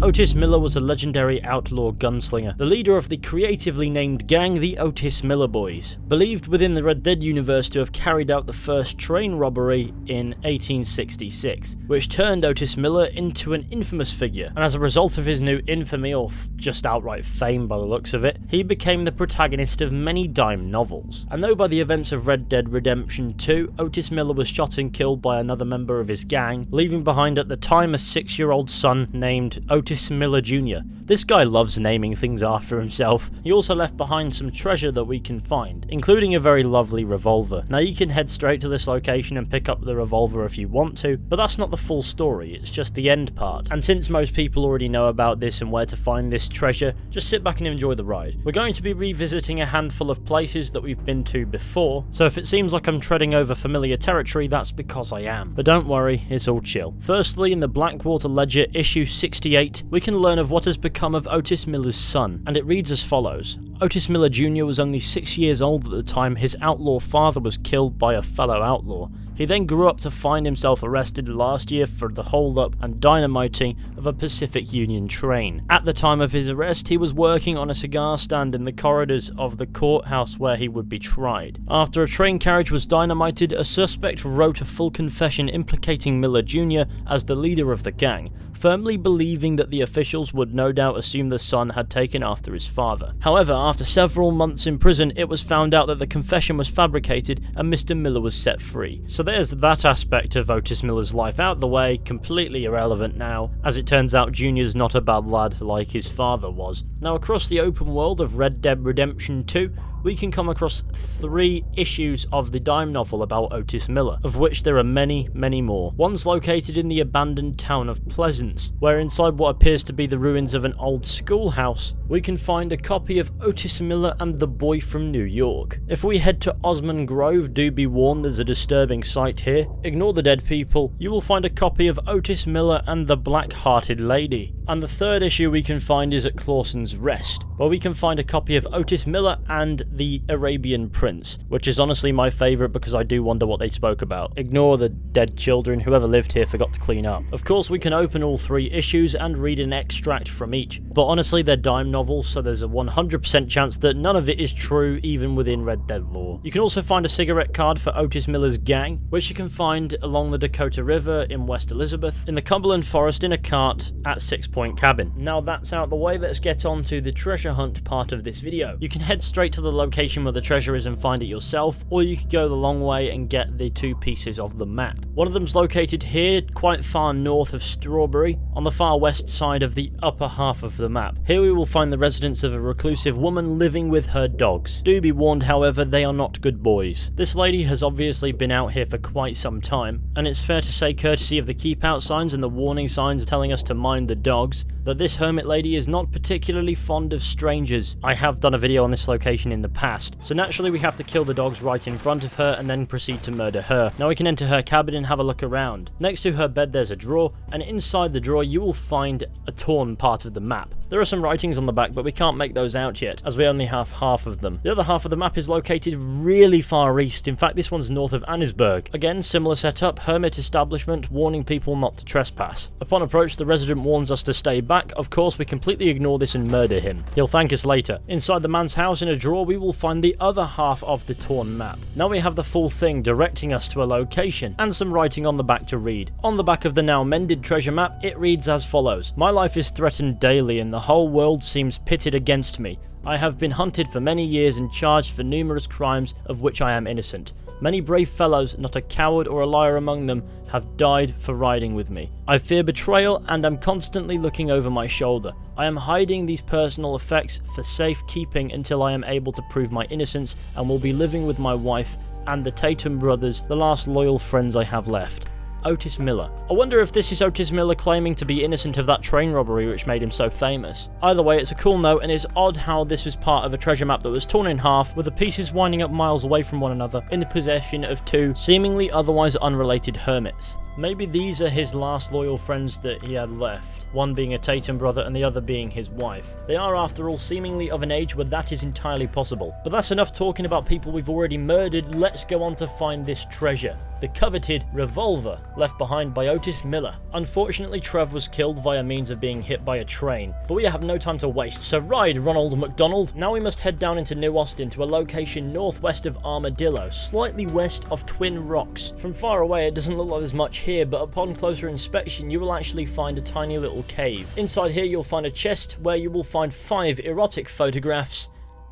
Otis Miller was a legendary outlaw gunslinger, the leader of the creatively named gang the Otis Miller Boys, believed within the Red Dead universe to have carried out the first train robbery in 1866, which turned Otis Miller into an infamous figure, and as a result of his new infamy, or just outright fame by the looks of it, he became the protagonist of many dime novels. And though by the events of Red Dead Redemption 2, Otis Miller was shot and killed by another member of his gang, leaving behind at the time a 6-year-old son named Otis Miller Jr. This guy loves naming things after himself. He also left behind some treasure that we can find, including a very lovely revolver. Now you can head straight to this location and pick up the revolver if you want to, but that's not the full story, it's just the end part. And since most people already know about this and where to find this treasure, just sit back and enjoy the ride. We're going to be revisiting a handful of places that we've been to before, so if it seems like I'm treading over familiar territory, that's because I am. But don't worry, it's all chill. Firstly, in the Blackwater Ledger issue 68, we can learn of what has become of Otis Miller's son, and it reads as follows. Otis Miller Jr. was only 6 years old at the time his outlaw father was killed by a fellow outlaw. He then grew up to find himself arrested last year for the hold-up and dynamiting of a Pacific Union train. At the time of his arrest, he was working on a cigar stand in the corridors of the courthouse where he would be tried. After a train carriage was dynamited, a suspect wrote a full confession implicating Miller Jr. as the leader of the gang, firmly believing that the officials would no doubt assume the son had taken after his father. However, after several months in prison, it was found out that the confession was fabricated and Mr. Miller was set free. So there's that aspect of Otis Miller's life out the way, completely irrelevant now, as it turns out Junior's not a bad lad like his father was. Now across the open world of Red Dead Redemption 2, we can come across 3 issues of the dime novel about Otis Miller, of which there are many, many more. One's located in the abandoned town of Pleasance, where inside what appears to be the ruins of an old schoolhouse, we can find a copy of Otis Miller and the Boy from New York. If we head to Aasman Grove, do be warned there's a disturbing sight here. Ignore the dead people. You will find a copy of Otis Miller and the Black-Hearted Lady. And the 3rd issue we can find is at Clawson's Rest, where we can find a copy of Otis Miller and the Arabian Prince, which is honestly my favourite because I do wonder what they spoke about. Ignore the dead children, whoever lived here forgot to clean up. Of course we can open all 3 issues and read an extract from each, but honestly they're dime novels, so there's a 100% chance that none of it is true even within Red Dead lore. You can also find a cigarette card for Otis Miller's gang, which you can find along the Dakota River in West Elizabeth, in the Cumberland Forest in a cart at 6 Point Cabin. Now that's out the way, let's get on to the treasure hunt part of this video. You can head straight to the location where the treasure is and find it yourself, or you could go the long way and get the 2 pieces of the map. One of them's located here, quite far north of Strawberry, on the far west side of the upper half of the map. Here we will find the residence of a reclusive woman living with her dogs. Do be warned, however, they are not good boys. This lady has obviously been out here for quite some time, and it's fair to say, courtesy of the keep out signs and the warning signs telling us to mind the dogs, that this hermit lady is not particularly fond of strangers. I have done a video on this location in the past, so naturally we have to kill the dogs right in front of her and then proceed to murder her. Now we can enter her cabin and have a look around. Next to her bed there's a drawer, and inside the drawer you will find a torn part of the map. There are some writings on the back, but we can't make those out yet, as we only have half of them. The other half of the map is located really far east. In fact, this one's north of Annisburg. Again, similar setup, hermit establishment, warning people not to trespass. Upon approach, the resident warns us to stay back. Of course, we completely ignore this and murder him. He'll thank us later. Inside the man's house in a drawer, we will find the other half of the torn map. Now we have the full thing directing us to a location, and some writing on the back to read. On the back of the now mended treasure map, it reads as follows. My life is threatened daily and the whole world seems pitted against me. I have been hunted for many years and charged for numerous crimes of which I am innocent. Many brave fellows, not a coward or a liar among them, have died for riding with me. I fear betrayal and am constantly looking over my shoulder. I am hiding these personal effects for safekeeping until I am able to prove my innocence, and will be living with my wife and the Tatum brothers, the last loyal friends I have left. Otis Miller. I wonder if this is Otis Miller claiming to be innocent of that train robbery which made him so famous. Either way, it's a cool note, and it's odd how this was part of a treasure map that was torn in half, with the pieces winding up miles away from one another, in the possession of 2 seemingly otherwise unrelated hermits. Maybe these are his last loyal friends that he had left, one being a Tatum brother and the other being his wife. They are, after all, seemingly of an age where that is entirely possible. But that's enough talking about people we've already murdered. Let's go on to find this treasure. The coveted revolver left behind by Otis Miller. Unfortunately, Trev was killed via means of being hit by a train, but we have no time to waste, so ride, Ronald McDonald. Now we must head down into New Austin to a location northwest of Armadillo, slightly west of Twin Rocks. From far away it doesn't look like there's much here, but upon closer inspection you will actually find a tiny little cave. Inside here you'll find a chest where you will find 5 erotic photographs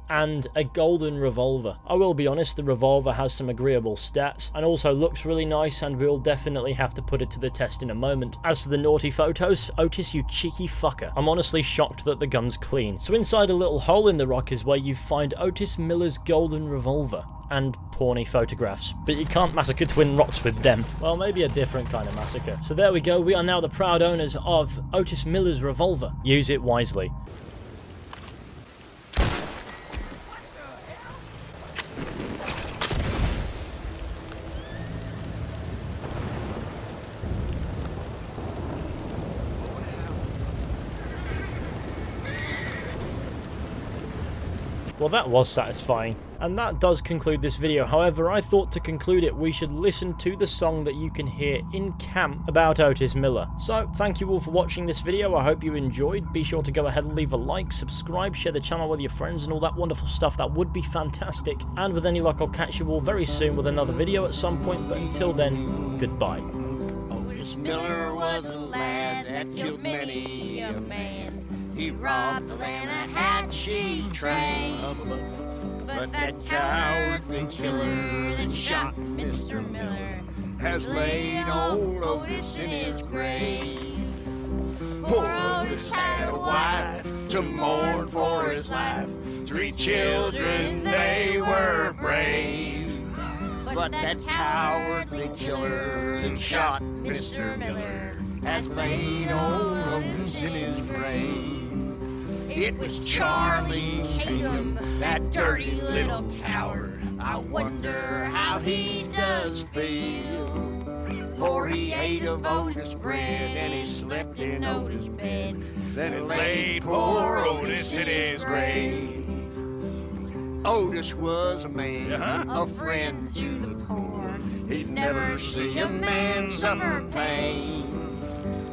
and a golden revolver. I will be honest, the revolver has some agreeable stats and also looks really nice, and we'll definitely have to put it to the test in a moment. As for the naughty photos, Otis, you cheeky fucker. I'm honestly shocked that the gun's clean. So inside a little hole in the rock is where you find Otis Miller's golden revolver and porny photographs, but you can't massacre Twin Rocks with them. Well, maybe a different kind of massacre. So there we go, we are now the proud owners of Otis Miller's revolver. Use it wisely. Well, that was satisfying. And that does conclude this video. However, I thought to conclude it, we should listen to the song that you can hear in camp about Otis Miller. So, thank you all for watching this video. I hope you enjoyed. Be sure to go ahead and leave a like, subscribe, share the channel with your friends and all that wonderful stuff. That would be fantastic. And with any luck, I'll catch you all very soon with another video at some point. But until then, goodbye. Otis Miller was a lad that killed many a man. He robbed the Lanahatchee train. But that cowardly killer that shot Mr. Miller has laid old Otis in his grave. Poor Otis had a wife to mourn for his life. 3 children, they were brave. But that cowardly killer that shot Mr. Miller has laid old Otis in his grave. It was Charlie Tatum, that dirty little coward. I wonder how he does feel. For he ate of Otis bread and he slept in Otis bed. Then it laid poor Otis in his grave. Otis was a man, a friend to the poor. He'd never see a man suffer pain.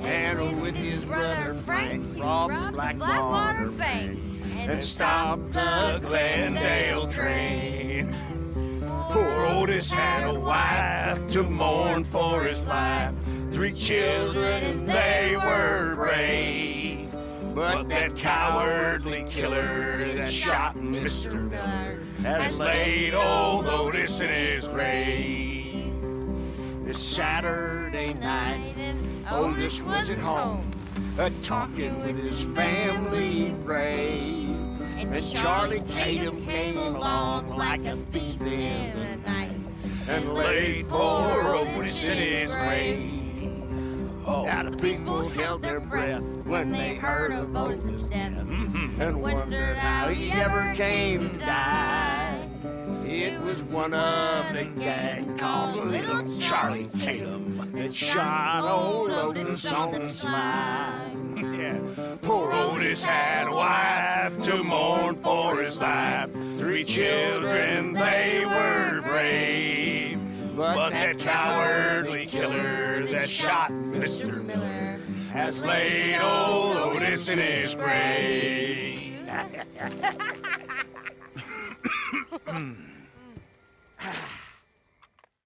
And with his brother Frank, he robbed the Blackwater Bank and stopped the Glendale train. Poor Otis had a wife to mourn for his life. 3 children, and they were brave. But that cowardly killer that shot Mr. Miller has laid old Otis in his grave. This Saturday night, Otis was at home, talking with his family brave. And Charlie Tatum came along like a thief in the night and laid poor Otis in his grave. Now the people held their breath when they heard of Otis' death and wondered how he ever came to die. It was one of the gang called Little Charlie Tatum that shot old Otis on the slide. Yeah. Poor Otis had a wife to mourn for his life. 3 children, they were brave. But that cowardly killer that shot Mr. Miller has laid old Otis in his grave.